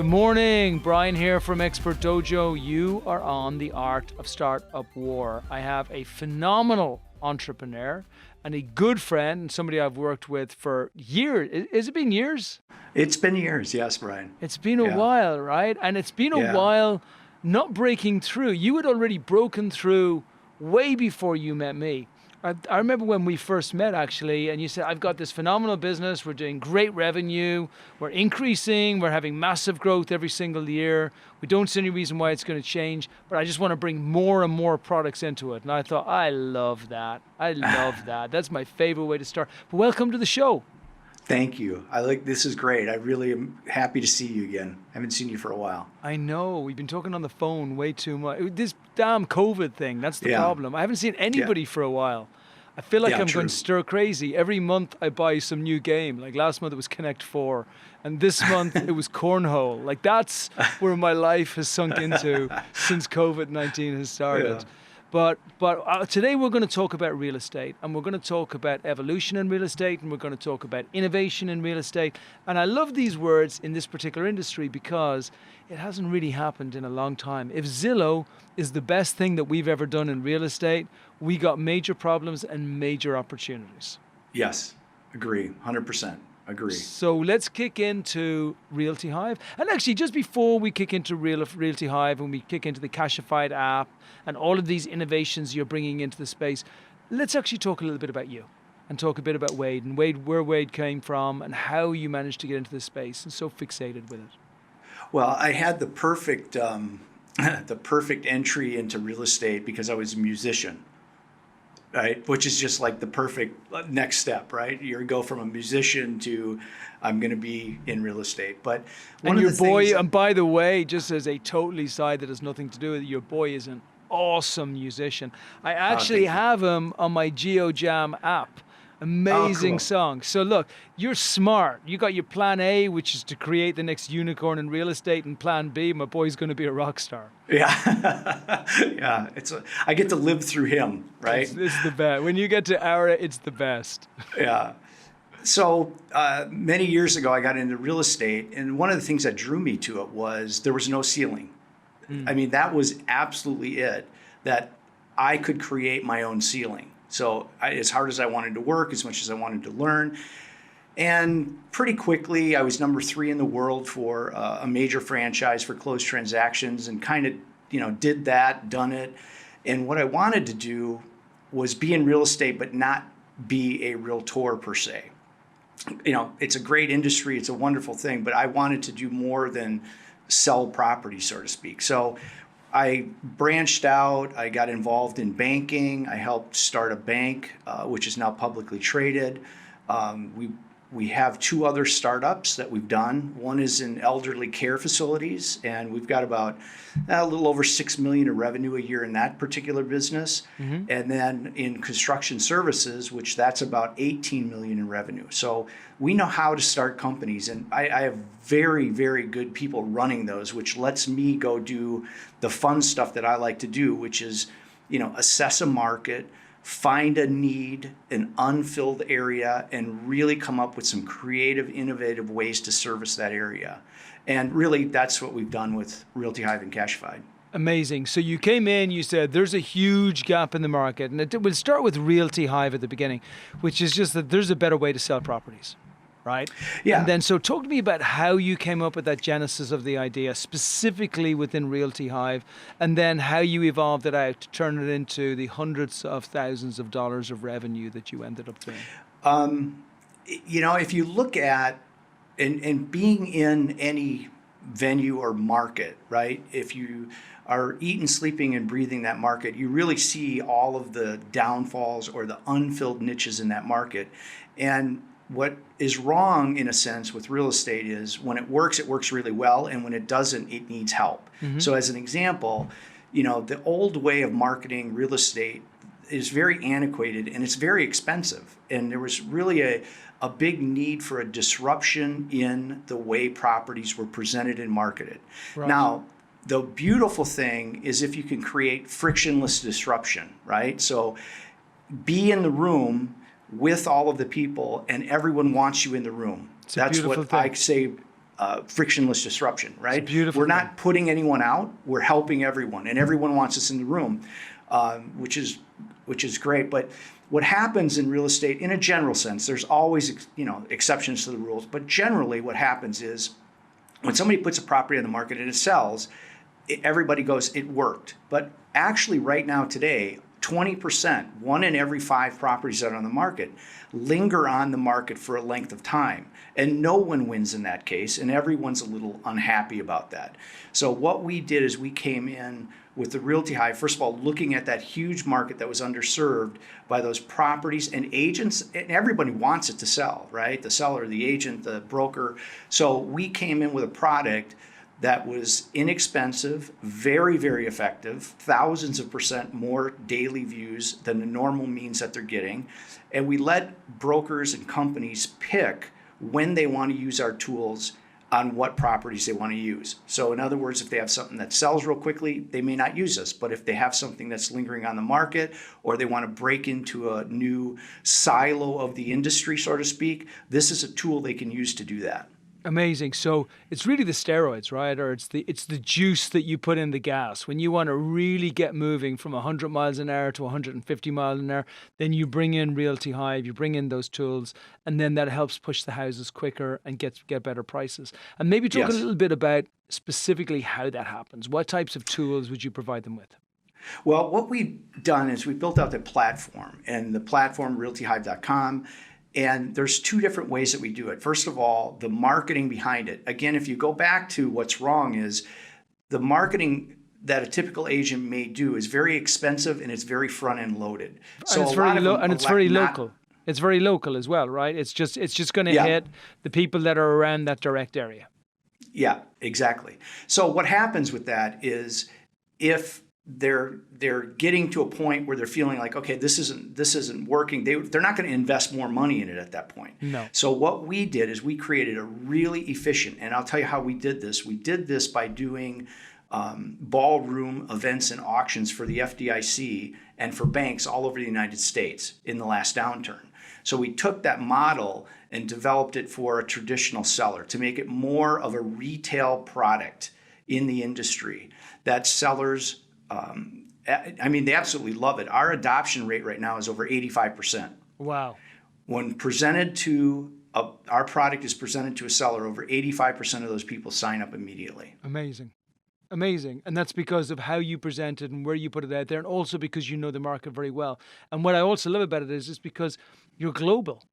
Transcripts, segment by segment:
Good morning, Brian here from Expert Dojo. You are on the Art of Startup War. I have a phenomenal entrepreneur and a good friend and somebody I've worked with for years. Has it been years? It's been years, yes, Brian. It's been a while, right? And it's been a while not breaking through. You had already broken through way before you met me. I remember when we first met, actually, and you said, I've got this phenomenal business. We're doing great revenue. We're increasing. We're having massive growth every single year. We don't see any reason why it's going to change, but I just want to bring more and more products into it. And I thought, I love that. I love that. That's my favorite way to start. But welcome to the show. Thank you. This is great. I really am happy to see you again. I haven't seen you for a while. I know. We've been talking on the phone way too much. This damn COVID thing, that's the problem. I haven't seen anybody for a while. I feel like I'm going stir crazy. Every month I buy some new game. Like last month it was Connect 4. And this month it was Cornhole. Like that's where my life has sunk into since COVID-19 has started. Yeah. But today we're going to talk about real estate, and we're going to talk about evolution in real estate, and we're going to talk about innovation in real estate. And I love these words in this particular industry because it hasn't really happened in a long time. If Zillow is the best thing that we've ever done in real estate, we got major problems and major opportunities. Yes, agree, 100%. Agree. So let's kick into RealtyHive. And actually, just before we kick into RealtyHive and we kick into the Cashified app and all of these innovations you're bringing into the space, let's actually talk a little bit about you and talk a bit about Wade and where Wade came from and how you managed to get into this space and so fixated with it. Well, I had the perfect entry into real estate because I was a musician. Right, which is just like the perfect next step, right? You go from a musician to I'm going to be in real estate. But one of the things, and by the way, just as a totally side that has nothing to do with it, your boy is an awesome musician. I actually have him on my GeoJam app. Amazing song. So look, you're smart. You got your plan A, which is to create the next unicorn in real estate, and plan B, my boy's going to be a rock star. Yeah. Yeah. I get to live through him, right? It's the best. When you get to Aura, it's the best. Yeah. So many years ago, I got into real estate, and one of the things that drew me to it was there was no ceiling. I mean, that was absolutely it, that I could create my own ceiling. So as hard as I wanted to work, as much as I wanted to learn, and pretty quickly I was number 3 in the world for a major franchise for closed transactions, and kind of, did that, done it. And what I wanted to do was be in real estate, but not be a realtor per se. It's a great industry, it's a wonderful thing, but I wanted to do more than sell property, so to speak. So I branched out. I got involved in banking. I helped start a bank, which is now publicly traded. We have 2 other startups that we've done. One is in elderly care facilities, and we've got about a little over $6 million in revenue a year in that particular business. Mm-hmm. And then in construction services, which that's about $18 million in revenue. So we know how to start companies, and I have very, very good people running those, which lets me go do the fun stuff that I like to do, which is, assess a market, find a need, an unfilled area, and really come up with some creative, innovative ways to service that area. And really, that's what we've done with RealtyHive and Cashified. Amazing. So you came in, you said there's a huge gap in the market. And we'll start with RealtyHive at the beginning, which is just that there's a better way to sell properties, right? Yeah. And then, so talk to me about how you came up with that genesis of the idea, specifically within RealtyHive, and then how you evolved it out to turn it into the hundreds of thousands of dollars of revenue that you ended up doing. If you look at, and being in any venue or market, right? If you are eating, sleeping, and breathing that market, you really see all of the downfalls or the unfilled niches in that market. And what is wrong, in a sense, with real estate is when it works really well, and when it doesn't, it needs help. Mm-hmm. So as an example, the old way of marketing real estate is very antiquated and it's very expensive. And there was really a big need for a disruption in the way properties were presented and marketed. Right. Now, the beautiful thing is if you can create frictionless disruption, right? So be in the room with all of the people and everyone wants you in the room. That's what thing. I say frictionless disruption, right? It's beautiful. We're not putting anyone out. We're helping everyone, and everyone wants us in the room, which is great. But what happens in real estate, in a general sense, there's always exceptions to the rules. But generally, what happens is when somebody puts a property on the market and it sells, everybody goes, it worked. But actually, right now, today, 20%, 1 in every 5 properties that are on the market, linger on the market for a length of time. And no one wins in that case, and everyone's a little unhappy about that. So what we did is we came in with the RealtyHive, first of all, looking at that huge market that was underserved by those properties and agents, and everybody wants it to sell, right? The seller, the agent, the broker. So we came in with a product that was inexpensive, very, very effective, thousands of % more daily views than the normal means that they're getting. And we let brokers and companies pick when they want to use our tools on what properties they want to use. So in other words, if they have something that sells real quickly, they may not use us. But if they have something that's lingering on the market, or they want to break into a new silo of the industry, so to speak, this is a tool they can use to do that. Amazing. So it's really the steroids, right? Or it's the juice that you put in the gas. When you want to really get moving from 100 miles an hour to 150 miles an hour, then you bring in RealtyHive, you bring in those tools, and then that helps push the houses quicker and get better prices. And maybe talk a little bit about specifically how that happens. What types of tools would you provide them with? Well, what we've done is we built out the platform, and the platform, RealtyHive.com. And there's 2 different ways that we do it. First of all, the marketing behind it. Again, if you go back to what's wrong is the marketing that a typical agent may do is very expensive and it's very front end loaded. So and it's very local. It's very local as well, right? It's just going to hit the people that are around that direct area. Yeah, exactly. So what happens with that is if they're getting to a point where they're feeling like, okay, this isn't working, they're not going to invest more money in it at that point. No. So what we did is we created a really efficient, and I'll tell you how we did this. We did this by doing ballroom events and auctions for the FDIC and for banks all over the United States in the last downturn. So we took that model and developed it for a traditional seller to make it more of a retail product in the industry that sellers, they absolutely love it. Our adoption rate right now is over 85%. Wow. When presented to, our product is presented to a seller, over 85% of those people sign up immediately. Amazing. Amazing. And that's because of how you present it and where you put it out there, and also because you know the market very well. And what I also love about it is because you're global.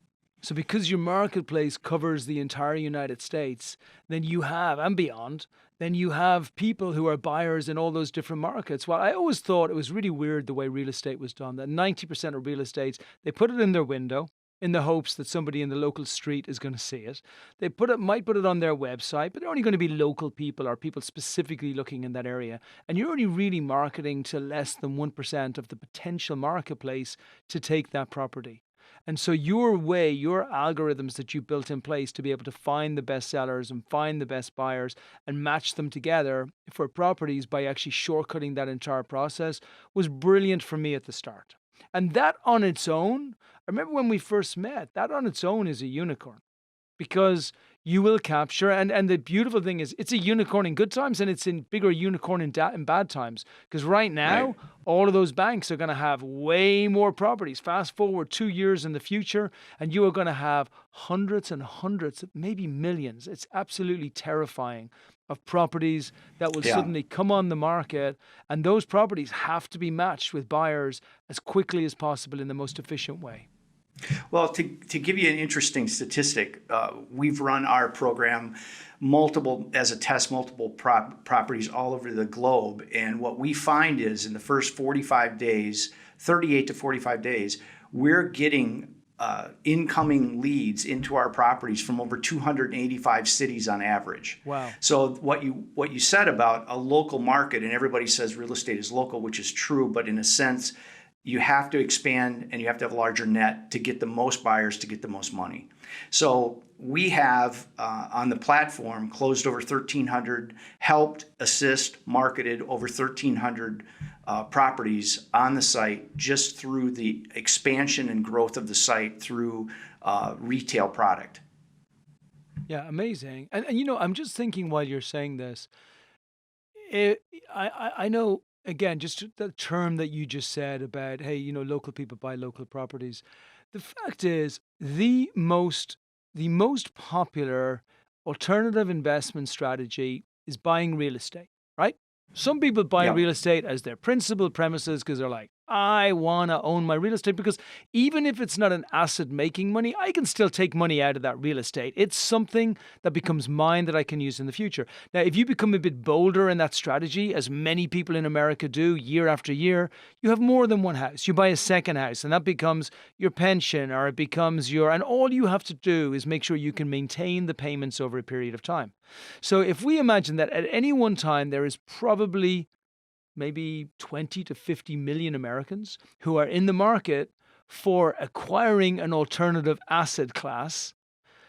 So because your marketplace covers the entire United States, then you have, and beyond, then you have people who are buyers in all those different markets. Well, I always thought it was really weird the way real estate was done, that 90% of real estate, they put it in their window in the hopes that somebody in the local street is going to see it. They might put it on their website, but they're only going to be local people or people specifically looking in that area. And you're only really marketing to less than 1% of the potential marketplace to take that property. And so your algorithms that you built in place to be able to find the best sellers and find the best buyers and match them together for properties by actually shortcutting that entire process was brilliant for me at the start. And that on its own, I remember when we first met, that on its own is a unicorn, because you will capture, and the beautiful thing is it's a unicorn in good times and it's a bigger unicorn in bad times. Because right now, all of those banks are going to have way more properties. Fast forward 2 years in the future, and you are going to have hundreds and hundreds, maybe millions. It's absolutely terrifying of properties that will suddenly come on the market, and those properties have to be matched with buyers as quickly as possible in the most efficient way. Well, to give you an interesting statistic, we've run our program multiple properties all over the globe. And what we find is in the first 45 days, 38 to 45 days, we're getting incoming leads into our properties from over 285 cities on average. Wow. So what you said about a local market, and everybody says real estate is local, which is true, but in a sense, you have to expand and you have to have a larger net to get the most buyers to get the most money. So we have on the platform closed over 1,300, helped, assist, marketed over 1,300 properties on the site just through the expansion and growth of the site through retail product. Yeah, amazing. And I'm just thinking while you're saying this, I know, again, just the term that you just said about, hey, local people buy local properties. The fact is, the most popular alternative investment strategy is buying real estate, right? Some people buy Yep. real estate as their principal premises because they're like, I want to own my real estate because even if it's not an asset making money, I can still take money out of that real estate. It's something that becomes mine that I can use in the future. Now, if you become a bit bolder in that strategy, as many people in America do year after year, you have more than one house. You buy a second house, and that becomes your pension, or it becomes and all you have to do is make sure you can maintain the payments over a period of time. So if we imagine that at any one time, there is probably maybe 20 to 50 million Americans who are in the market for acquiring an alternative asset class,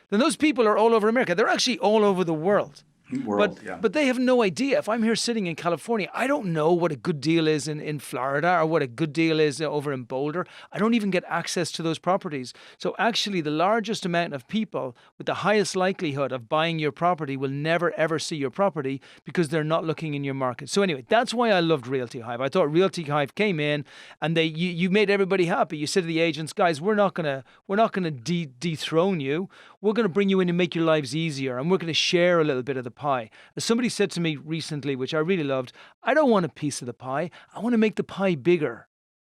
then those people are all over America. They're actually all over the world. World, yeah. But they have no idea. If I'm here sitting in California, I don't know what a good deal is in Florida or what a good deal is over in Boulder. I don't even get access to those properties. So actually, the largest amount of people with the highest likelihood of buying your property will never, ever see your property because they're not looking in your market. So anyway, that's why I loved RealtyHive. I thought RealtyHive came in and you made everybody happy. You said to the agents, guys, we're not gonna dethrone you. We're going to bring you in and make your lives easier, and we're going to share a little bit of the pie. As somebody said to me recently, which I really loved, I don't want a piece of the pie. I want to make the pie bigger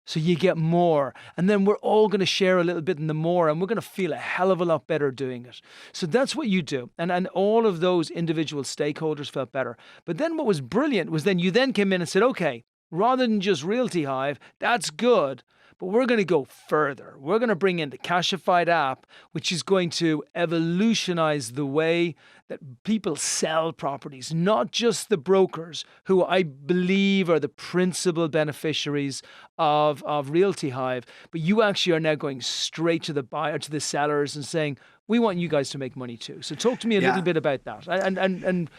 so you get more. And then we're all going to share a little bit in the more, and we're going to feel a hell of a lot better doing it. So that's what you do. And all of those individual stakeholders felt better. But then what was brilliant was then you then came in and said, okay, rather than just RealtyHive, that's good. But we're going to go further. We're going to bring in the Cashified app, which is going to evolutionize the way that people sell properties, not just the brokers, who I believe are the principal beneficiaries of RealtyHive, but you actually are now going straight to the buyer, to the sellers, and saying, we want you guys to make money too. So talk to me a little bit about that. And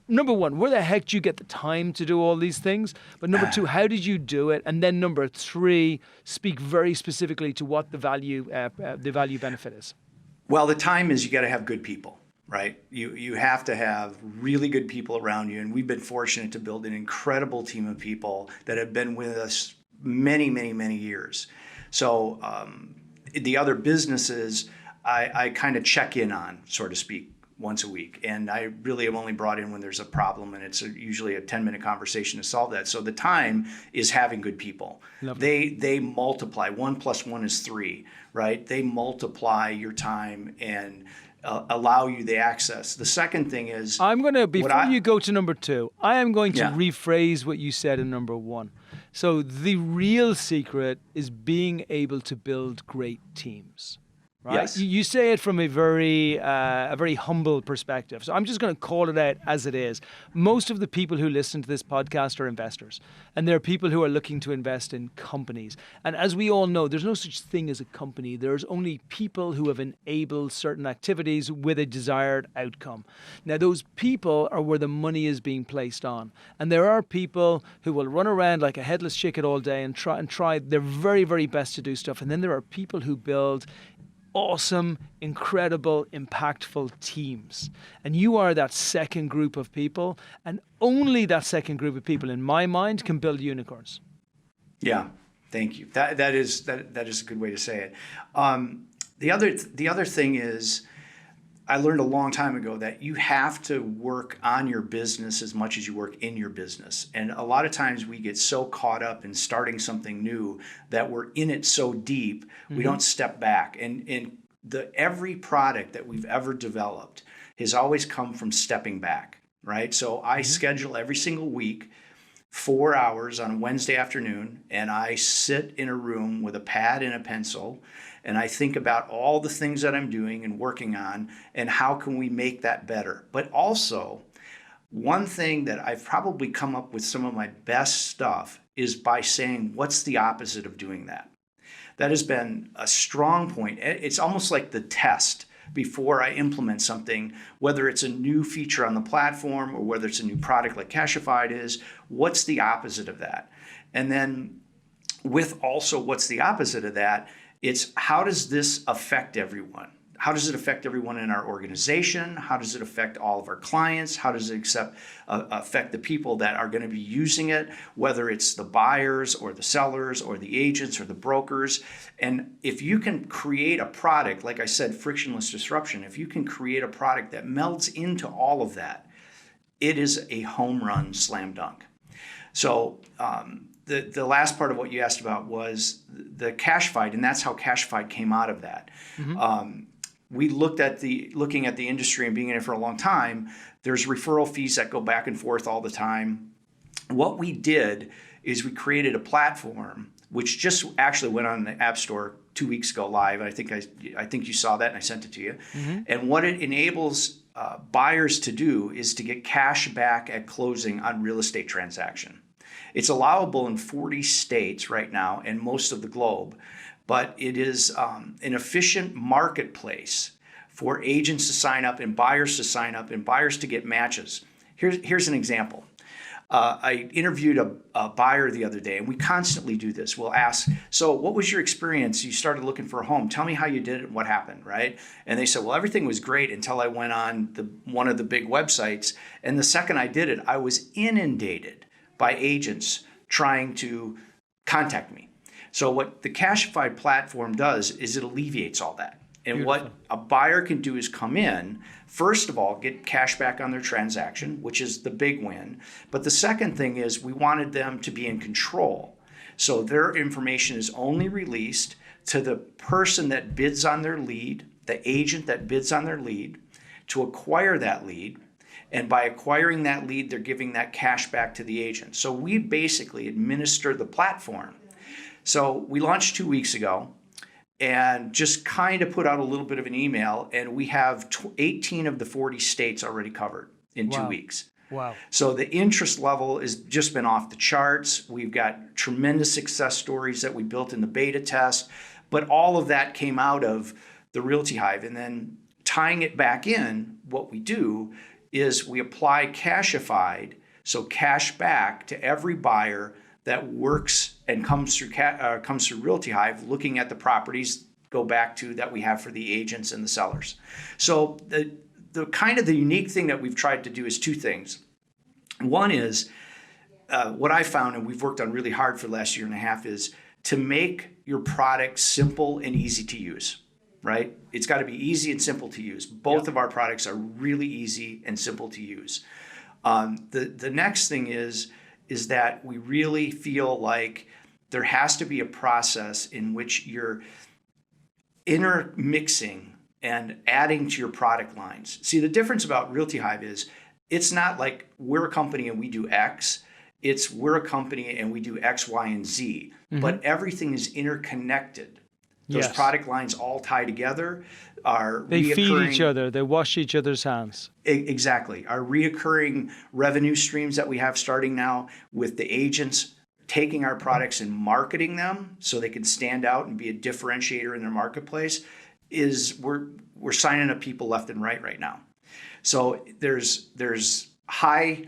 number one, where the heck do you get the time to do all these things? But number two, how did you do it? And then number three, speak very specifically to what the value benefit is. Well, the time is you got to have good people, right? You have to have really good people around you. And we've been fortunate to build an incredible team of people that have been with us many, many, many years. So the other businesses, I kind of check in on, so to speak, once a week. And I really am only brought in when there's a problem, and it's usually a 10-minute conversation to solve that. So the time is having good people. They multiply. 1 + 1 is 3, right? They multiply your time and allow you the access. The second thing is... Before you go to number two, I am going to rephrase what you said in number one. So the real secret is being able to build great teams. Right? Yes. You say it from a very humble perspective. So I'm just going to call it out as it is. Most of the people who listen to this podcast are investors, and there are people who are looking to invest in companies. And as we all know, there's no such thing as a company. There's only people who have enabled certain activities with a desired outcome. Now, those people are where the money is being placed on. And there are people who will run around like a headless chicken all day and try their very, very best to do stuff. And then there are people who build awesome, incredible, impactful teams. And you are that second group of people, and only that second group of people, in my mind, can build unicorns. Yeah, thank you. That is a good way to say it. The other thing is, I learned a long time ago that you have to work on your business as much as you work in your business. And a lot of times we get so caught up in starting something new that we're in it so deep, we don't step back. And every product that we've ever developed has always come from stepping back, right? So I schedule every single week 4 hours on a Wednesday afternoon, and I sit in a room with a pad and a pencil, and I think about all the things that I'm doing and working on and how can we make that better. But also, one thing that I've probably come up with some of my best stuff is by saying, what's the opposite of doing that? That has been a strong point. It's almost like the test before I implement something, whether it's a new feature on the platform or whether it's a new product like Cashified is, what's the opposite of that? And then with also what's the opposite of that, it's how does this affect everyone? how does it affect everyone in our organization? How does it affect all of our clients? How does it affect the people that are going to be using it, whether it's the buyers or the sellers or the agents or the brokers? And if you can create a product, like I said, frictionless disruption, if you can create a product that melds into all of that, it is a home run slam dunk. So the last part of what you asked about was the Cashfied, and that's how Cashfied came out of that. We looking at the industry and being in it for a long time. There's referral fees that go back and forth all the time. What we did is we created a platform which just actually went on the App Store 2 weeks ago live. I think you saw that, and I sent it to you. And what it enables buyers to do is to get cash back at closing on real estate transaction. It's allowable in 40 states right now and most of the globe, but it is an efficient marketplace for agents to sign up and buyers to sign up and buyers to get matches. Here's an example. I interviewed a buyer the other day, and we constantly do this. We'll ask, so what was your experience? You started looking for a home. Tell me how you did it and what happened, right? And they said, well, everything was great until I went on one of the big websites. And the second I did it, I was inundated by agents trying to contact me. So what the Cashify platform does is it alleviates all that. And Beautiful. What a buyer can do is come in, first of all, get cash back on their transaction, which is the big win. But the second thing is we wanted them to be in control. So their information is only released to the person that bids on their lead, the agent that bids on their lead, to acquire that lead. And by acquiring that lead, they're giving that cash back to the agent. So we basically administer the platform. So we launched 2 weeks ago and just kind of put out a little bit of an email, and we have 18 of the 40 states already covered in 2 weeks. Wow. So the interest level has just been off the charts. We've got tremendous success stories that we built in the beta test, but all of that came out of the RealtyHive. And then tying it back in, what we do is we apply Cashified, so cash back to every buyer that works and comes through RealtyHive, looking at the properties go back to that we have for the agents and the sellers. So the kind of the unique thing that we've tried to do is two things. One is what I found, and we've worked on really hard for the last year and a half, is to make your product simple and easy to use. Right? It's got to be easy and simple to use. Both of our products are really easy and simple to use. The next thing is that we really feel like there has to be a process in which you're intermixing and adding to your product lines. See, the difference about RealtyHive is it's not like we're a company and we do X. It's we're a company and we do X, Y, and Z. But everything is interconnected. Those product lines all tie together. They feed each other. They wash each other's hands. Exactly. Our reoccurring revenue streams that we have starting now with the agents taking our products and marketing them so they can stand out and be a differentiator in their marketplace is we're signing up people left and right now. So there's high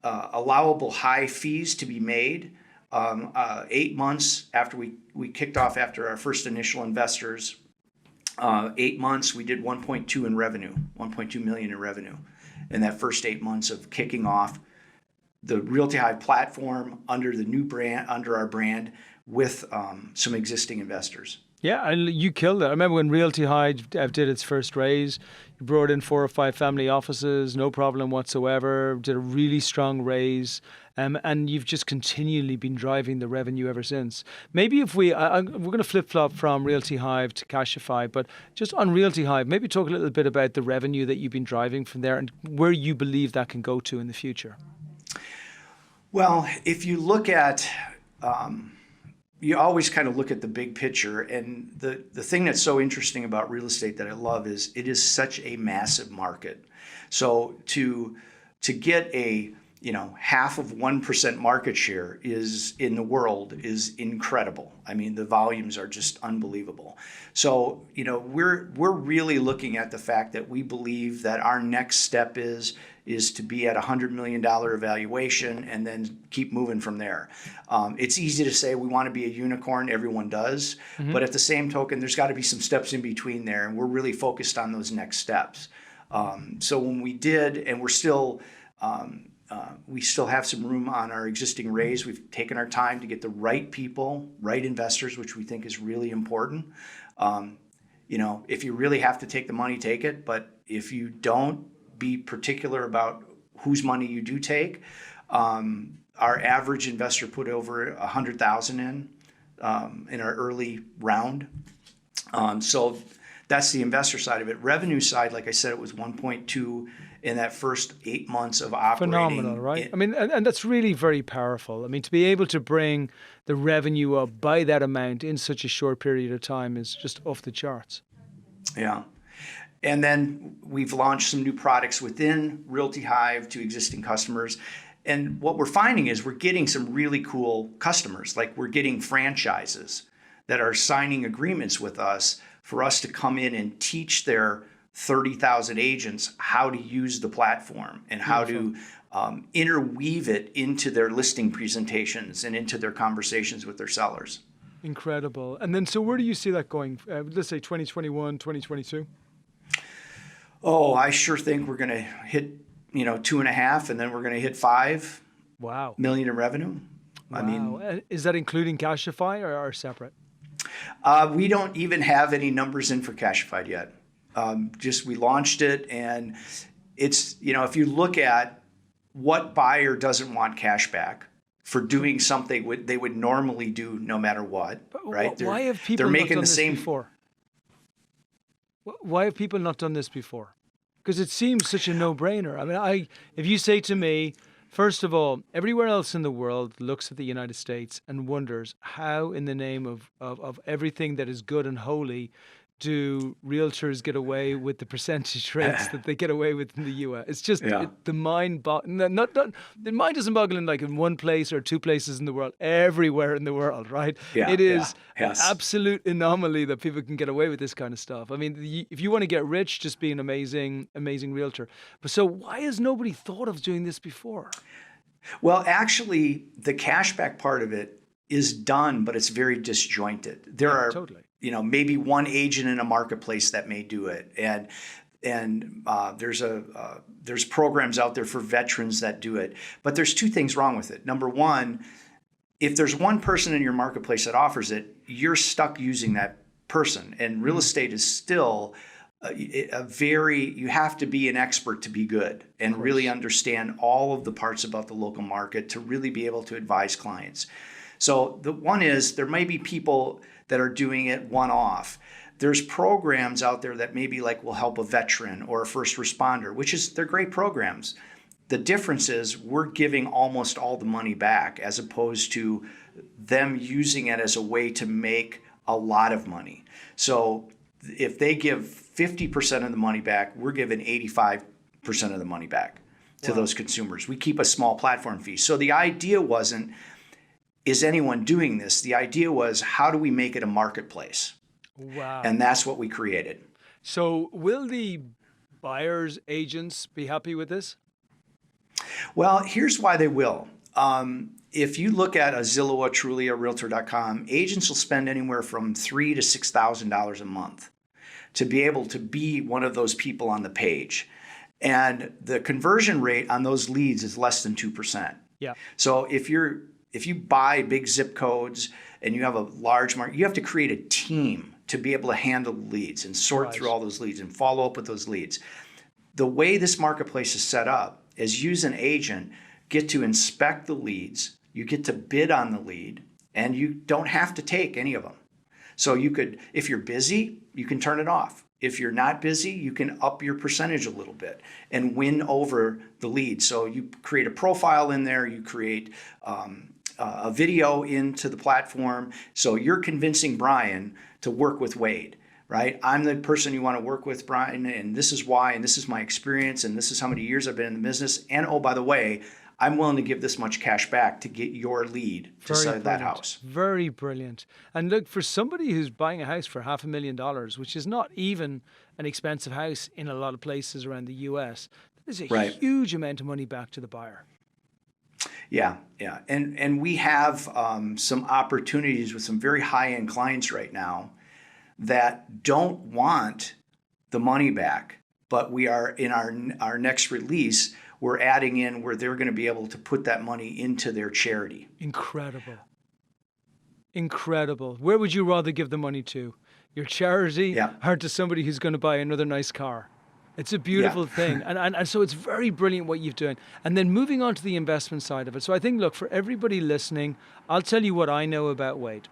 allowable high fees to be made. 8 months after we kicked off after our first initial investors, 8 months we did 1.2 in revenue, 1.2 million in revenue in that first 8 months of kicking off the RealtyHive platform under the new brand, under our brand, with some existing investors. Yeah, you killed it. I remember when RealtyHive did its first raise, you brought in 4 or 5 family offices, no problem whatsoever, did a really strong raise, and you've just continually been driving the revenue ever since. Maybe if we're going to flip-flop from RealtyHive to Cashify, but just on RealtyHive, maybe talk a little bit about the revenue that you've been driving from there and where you believe that can go to in the future. Well, if you look at... you always kind of look at the big picture, and the thing that's so interesting about real estate that I love is it is such a massive market. So to get a half of 1% market share is in the world is incredible. I mean, the volumes are just unbelievable. So, we're really looking at the fact that we believe that our next step is to be at $100 million evaluation and then keep moving from there. It's easy to say we want to be a unicorn. Everyone does. Mm-hmm. But at the same token, there's got to be some steps in between there. And we're really focused on those next steps. So when we did, and we still have some room on our existing raise. We've taken our time to get the right people, right investors, which we think is really important. If you really have to take the money, take it. But if you don't, be particular about whose money you do take. Our average investor put over $100,000 in our early round. So that's the investor side of it. Revenue side, like I said, it was 1.2 in that first 8 months of operating. Phenomenal, right? I mean, and that's really very powerful. I mean, to be able to bring the revenue up by that amount in such a short period of time is just off the charts. Yeah. And then we've launched some new products within RealtyHive to existing customers. And what we're finding is we're getting some really cool customers. Like we're getting franchises that are signing agreements with us for us to come in and teach their 30,000 agents how to use the platform and how to interweave it into their listing presentations and into their conversations with their sellers. Incredible. And then, so where do you see that going? Let's say 2021, 2022? Oh, I sure think we're going to hit, 2.5, and then we're going to hit 5 million in revenue. Wow. I mean, is that including Cashify or separate? We don't even have any numbers in for Cashify yet. We launched it, and it's, if you look at what buyer doesn't want cashback for doing something they would normally do no matter what, right? Why have people not done this before? Why have people not done this before? Because it seems such a no-brainer. I mean, if you say to me, first of all, everywhere else in the world looks at the United States and wonders how, in the name of everything that is good and holy, do realtors get away with the percentage rates that they get away with in the U.S.? It's just the mind. The mind doesn't boggle in one place or two places in the world. Everywhere in the world, right? Yeah, it is an absolute anomaly that people can get away with this kind of stuff. I mean, if you want to get rich, just be an amazing realtor. But so why has nobody thought of doing this before? Well, actually, the cashback part of it is done, but it's very disjointed. There are totally. Maybe one agent in a marketplace that may do it, and there's programs out there for veterans that do it. But there's two things wrong with it. Number one, if there's one person in your marketplace that offers it, you're stuck using that person. And real estate is still you have to be an expert to be good and really understand all of the parts about the local market to really be able to advise clients. So the one is there may be people that are doing it one-off. There's programs out there that maybe will help a veteran or a first responder, they're great programs. The difference is we're giving almost all the money back as opposed to them using it as a way to make a lot of money. So if they give 50% of the money back, we're giving 85% of the money back to those consumers. We keep a small platform fee. So the idea wasn't, is anyone doing this? The idea was, how do we make it a marketplace? Wow. And that's what we created. So will the buyers, agents be happy with this? Well, here's why they will. If you look at a Zillow, a Trulia, Realtor.com, agents will spend anywhere from $3,000 to $6,000 a month to be able to be one of those people on the page. And the conversion rate on those leads is less than 2%. Yeah. So if you buy big zip codes and you have a large market, you have to create a team to be able to handle the leads and sort through all those leads and follow up with those leads. The way this marketplace is set up is you as an agent get to inspect the leads, you get to bid on the lead, and you don't have to take any of them. So you could, if you're busy, you can turn it off. If you're not busy, you can up your percentage a little bit and win over the lead. So you create a profile in there, you create a video into the platform. So you're convincing Brian to work with Wade, right? I'm the person you want to work with, Brian, and this is why, and this is my experience, and this is how many years I've been in the business. And oh, by the way, I'm willing to give this much cash back to get your lead to sell that house. Very brilliant. And look, for somebody who's buying a house for $500,000, which is not even an expensive house in a lot of places around the US, that is a huge amount of money back to the buyer. Yeah. And we have some opportunities with some very high-end clients right now that don't want the money back, but we are in our next release, we're adding in where they're going to be able to put that money into their charity. Incredible. Where would you rather give the money to? Your charity or to somebody who's going to buy another nice car? It's a beautiful thing. And so it's very brilliant what you've done. And then moving on to the investment side of it. So I think, look, for everybody listening, I'll tell you what I know about Wade.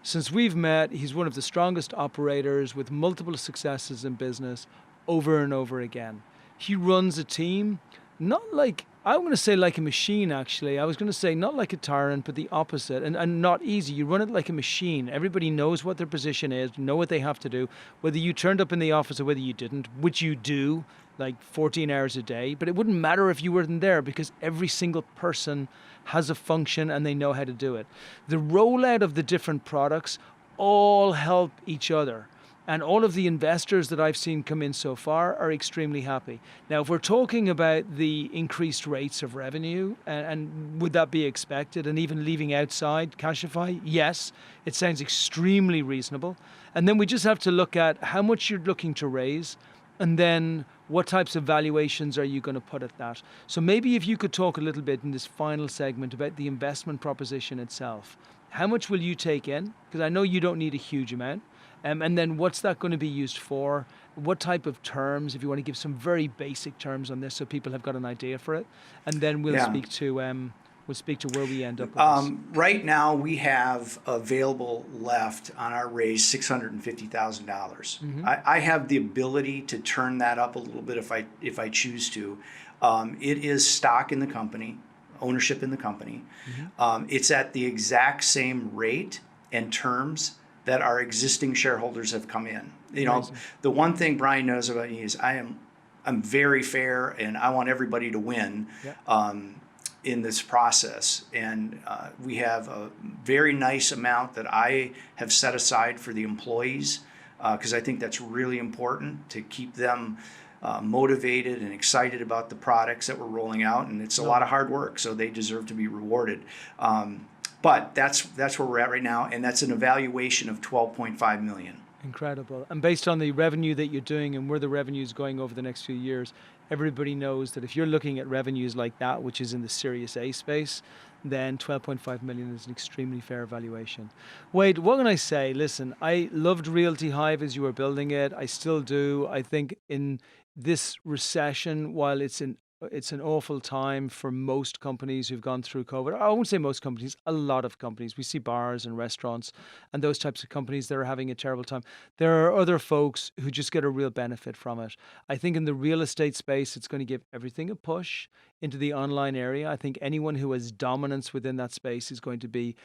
Since we've met, he's one of the strongest operators with multiple successes in business over and over again. He runs a team, not like, I'm going to say like a machine, actually. I was going to say not like a tyrant, but the opposite, and not easy. You run it like a machine. Everybody knows what their position is, know what they have to do, whether you turned up in the office or whether you didn't, which you do, like 14 hours a day. But it wouldn't matter if you weren't there because every single person has a function and they know how to do it. The rollout of the different products all help each other. And all of the investors that I've seen come in so far are extremely happy. Now, if we're talking about the increased rates of revenue, and would that be expected, and even leaving outside Cashify, yes, it sounds extremely reasonable. And then we just have to look at how much you're looking to raise, and then what types of valuations are you going to put at that? So maybe if you could talk a little bit in this final segment about the investment proposition itself. How much will you take in? Because I know you don't need a huge amount. And then what's that going to be used for? What type of terms, if you want to give some very basic terms on this so people have got an idea for it. And then we'll speak to where we end up with this. Right now we have available left on our raise $650,000. Mm-hmm. I have the ability to turn that up a little bit if I choose to. It is stock in the company, ownership in the company. Mm-hmm. It's at the exact same rate and terms that our existing shareholders have come in. You know, the one thing Brian knows about me is I'm very fair and I want everybody to win in this process. And we have a very nice amount that I have set aside for the employees because I think that's really important to keep them motivated and excited about the products that we're rolling out. And it's a lot of hard work, so they deserve to be rewarded. But that's where we're at right now, and that's an evaluation of $12.5 million. Incredible. And based on the revenue that you're doing and where the revenue is going over the next few years, everybody knows that if you're looking at revenues like that, which is in the Series A space, then $12.5 million is an extremely fair valuation. Wade, what can I say? Listen, I loved RealtyHive as you were building it. I still do. I think in this recession, while it's an awful time for most companies who've gone through COVID. I won't say most companies, a lot of companies. We see bars and restaurants and those types of companies that are having a terrible time. There are other folks who just get a real benefit from it. I think in the real estate space, it's going to give everything a push into the online area. I think anyone who has dominance within that space is going to be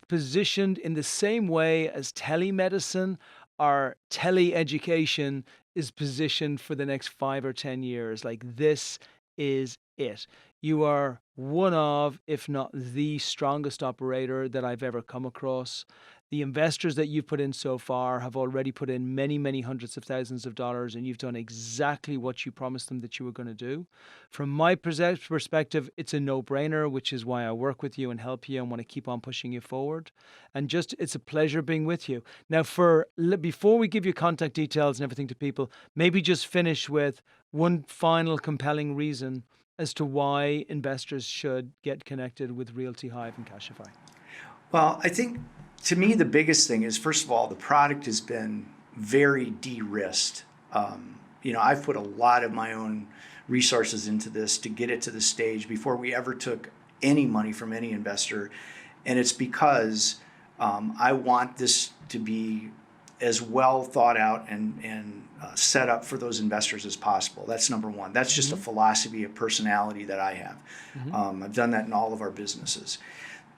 positioned in the same way as telemedicine or tele-education is positioned for the next 5 or 10 years. Like, this is it. You are one of, if not the strongest operator that I've ever come across. The investors that you've put in so far have already put in many, many hundreds of thousands of dollars, and you've done exactly what you promised them that you were going to do. From my perspective, it's a no-brainer, which is why I work with you and help you and want to keep on pushing you forward. And just, it's a pleasure being with you. Now, before we give you contact details and everything to people, maybe just finish with one final compelling reason as to why investors should get connected with RealtyHive and Cashify. Well, I think, to me, the biggest thing is, first of all, the product has been very de-risked. I've put a lot of my own resources into this to get it to the stage before we ever took any money from any investor. And it's because I want this to be as well thought out and set up for those investors as possible. That's number one. That's just a philosophy, a personality that I have. I've done that in all of our businesses.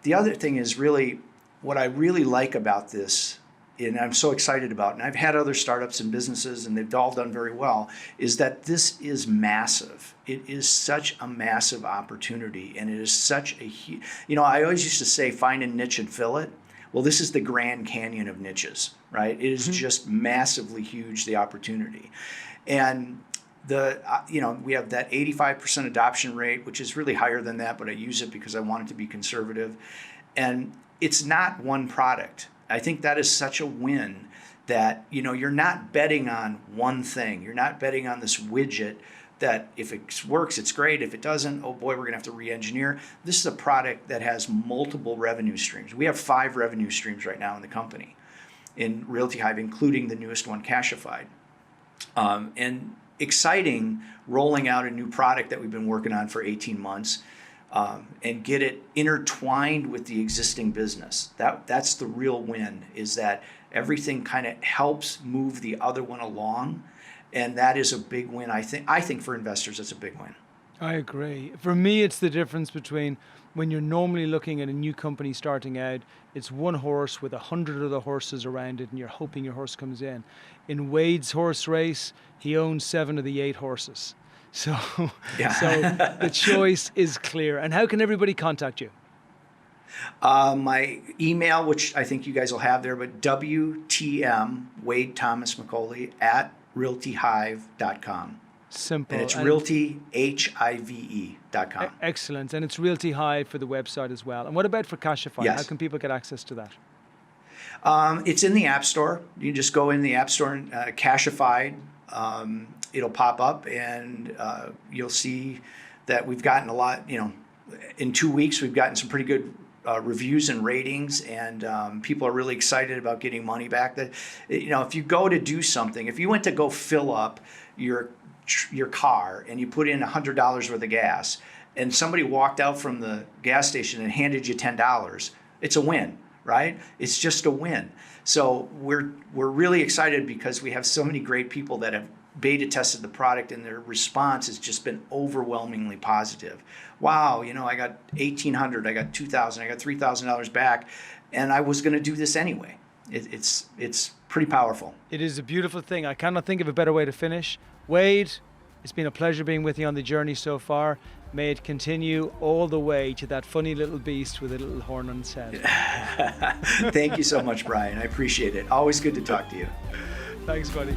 The other thing is really, what I really like about this and I'm so excited about, and I've had other startups and businesses, and they've all done very well, is that this is massive. It is such a massive opportunity, and it is such a huge, I always used to say, find a niche and fill it. Well, this is the Grand Canyon of niches, right? It is just massively huge, the opportunity. And we have that 85% adoption rate, which is really higher than that, but I use it because I want it to be conservative. And it's not one product. I think that is such a win that, you're not betting on one thing. You're not betting on this widget that if it works, it's great. If it doesn't, oh boy, we're going to have to re-engineer. This is a product that has multiple revenue streams. We have 5 revenue streams right now in the company in RealtyHive, including the newest one, Cashified. And exciting, rolling out a new product that we've been working on for 18 months. And get it intertwined with the existing business. That's the real win, is that everything kind of helps move the other one along, and that is a big win. I think for investors, it's a big win. I agree. For me, it's the difference between when you're normally looking at a new company starting out, it's one horse with 100 other horses around it, and you're hoping your horse comes in. In Wade's horse race, he owns 7 of the 8 horses. So the choice is clear. And how can everybody contact you? My email, which I think you guys will have there, but WTM, Wade Thomas Micoley, at RealtyHive.com. Simple. And it's RealtyHive.com. Excellent. And it's RealtyHive for the website as well. And what about for Cashified? Yes. How can people get access to that? It's in the App Store. You just go in the App Store and Cashified. It'll pop up, and you'll see that we've gotten a lot, in 2 weeks, we've gotten some pretty good reviews and ratings, and people are really excited about getting money back. That, if you go to do something, if you went to go fill up your car and you put in $100 worth of gas, and somebody walked out from the gas station and handed you $10, it's a win, right? It's just a win. So we're really excited because we have so many great people that have beta tested the product, and their response has just been overwhelmingly positive. Wow, I got $1,800, I got $2,000, I got $3,000 back, and I was going to do this anyway. It's pretty powerful. It is a beautiful thing. I cannot think of a better way to finish. Wade, it's been a pleasure being with you on the journey so far. May it continue all the way to that funny little beast with a little horn on its head. Thank you so much, Brian. I appreciate it. Always good to talk to you. Thanks, buddy.